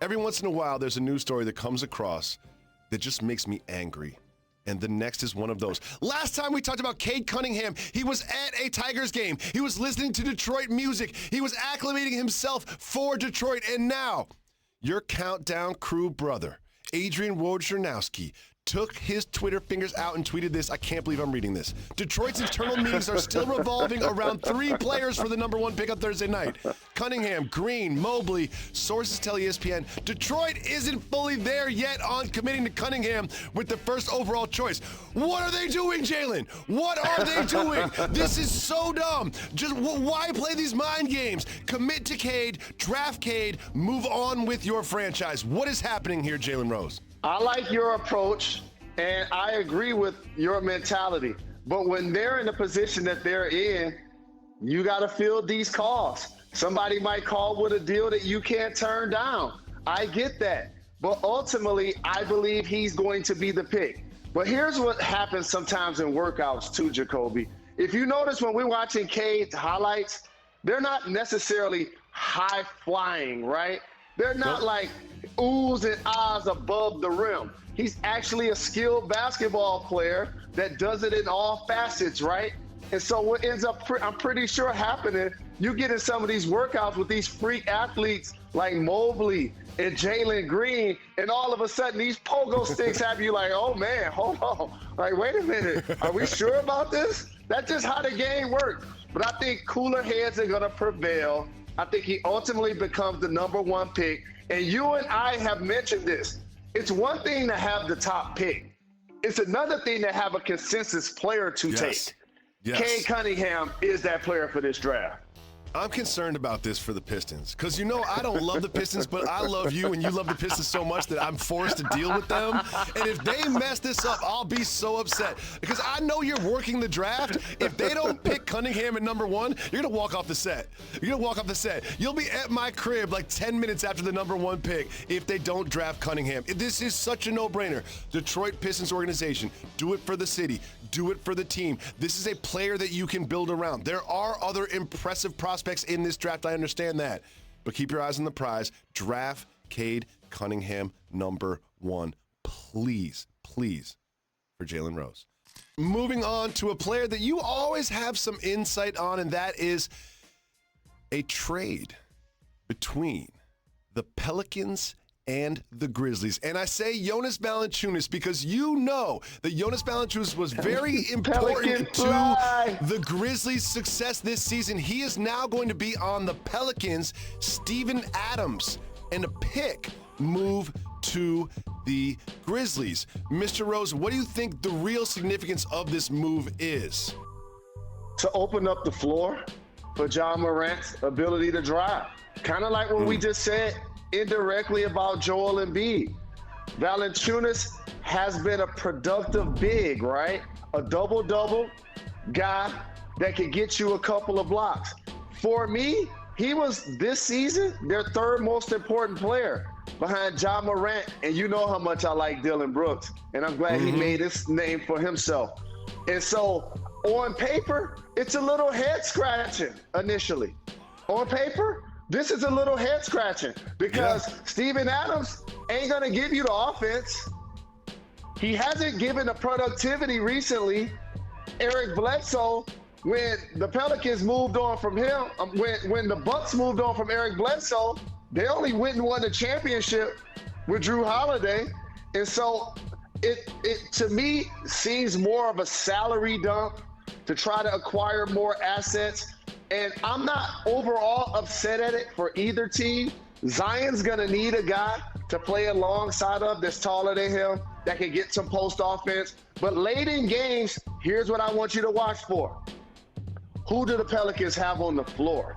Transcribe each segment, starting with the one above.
Every once in a while, there's a news story that comes across that just makes me angry. And the next is one of those. Last time we talked about Cade Cunningham, he was at a Tigers game. He was listening to Detroit music. He was acclimating himself for Detroit. And now, your countdown crew brother, Adrian Wojnarowski, took his Twitter fingers out and tweeted this. I can't believe I'm reading this. Detroit's internal meetings are still revolving around 3 players for the number 1 pick on Thursday night. Cunningham, Green, Mobley. Sources tell ESPN Detroit isn't fully there yet on committing to Cunningham with the first overall choice. What are they doing, Jalen? What are they doing? This is so dumb. Just why play these mind games? Commit to Cade, draft Cade, move on with your franchise. What is happening here, Jalen Rose? I like your approach, and I agree with your mentality. But when they're in the position that they're in, you got to field these calls. Somebody might call with a deal that you can't turn down. I get that. But ultimately, I believe he's going to be the pick. But here's what happens sometimes in workouts too, Jacoby. If you notice when we're watching Cade's highlights, they're not necessarily high flying, right? They're not like oohs and ahs above the rim. He's actually a skilled basketball player that does it in all facets, right? And so what ends up, I'm pretty sure happening, you get in some of these workouts with these freak athletes like Mobley and Jalen Green, and all of a sudden these pogo sticks have you like, oh man, hold on. Like, wait a minute, are we sure about this? That's just how the game works. But I think cooler heads are gonna prevail. I think he ultimately becomes the number 1 pick. And you and I have mentioned this. It's one thing to have the top pick. It's another thing to have a consensus player to take. Yes. Cade Cunningham is that player for this draft. I'm concerned about this for the Pistons because, I don't love the Pistons, but I love you and you love the Pistons so much that I'm forced to deal with them. And if they mess this up, I'll be so upset because I know you're working the draft. If they don't pick Cunningham at number 1, you're going to walk off the set. You're going to walk off the set. You'll be at my crib like 10 minutes after the number 1 pick if they don't draft Cunningham. This is such a no-brainer. Detroit Pistons organization, do it for the city. Do it for the team. This is a player that you can build around. There are other impressive prospects in this draft. I understand that. But keep your eyes on the prize. Draft Cade Cunningham number 1. Please, please, for Jalen Rose. Moving on to a player that you always have some insight on, and that is a trade between the Pelicans and the Grizzlies. And I say Jonas Valanciunas because you know that Jonas Valanciunas was very important to the Grizzlies' success this season. He is now going to be on the Pelicans. Steven Adams and a pick move to the Grizzlies. Mr. Rose, what do you think the real significance of this move is? To open up the floor for Ja Morant's ability to drive. Kind of like what we just said indirectly about Joel Embiid. Valanciunas has been a productive big, right? A double-double guy that could get you a couple of blocks. For me, he was this season their 3rd most important player behind Ja Morant, and you know how much I like Dillon Brooks, and I'm glad he made his name for himself. And so on paper, it's a little head-scratching initially. On paper, this is a little head scratching because Steven Adams ain't going to give you the offense. He hasn't given the productivity recently. Eric Bledsoe, when the Pelicans moved on from him, when the Bucks moved on from Eric Bledsoe, they only went and won the championship with Drew Holiday. And so it to me seems more of a salary dump to try to acquire more assets. And I'm not overall upset at it for either team. Zion's going to need a guy to play alongside of that's taller than him, that can get some post offense. But late in games, here's what I want you to watch for. Who do the Pelicans have on the floor?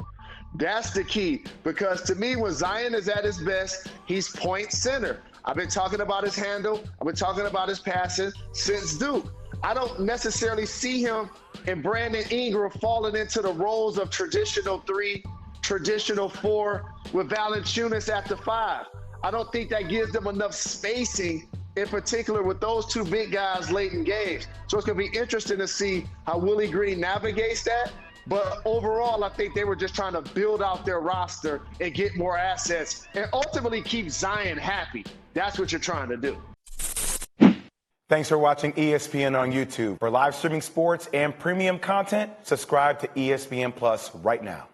That's the key, because to me, when Zion is at his best, he's point center. I've been talking about his handle. I've been talking about his passes since Duke. I don't necessarily see him and Brandon Ingram falling into the roles of traditional 3, traditional 4 with Valanciunas at the 5. I don't think that gives them enough spacing, in particular with those 2 big guys late in games. So it's going to be interesting to see how Willie Green navigates that. But overall, I think they were just trying to build out their roster and get more assets and ultimately keep Zion happy. That's what you're trying to do. Thanks for watching ESPN on YouTube. For live streaming sports and premium content, subscribe to ESPN Plus right now.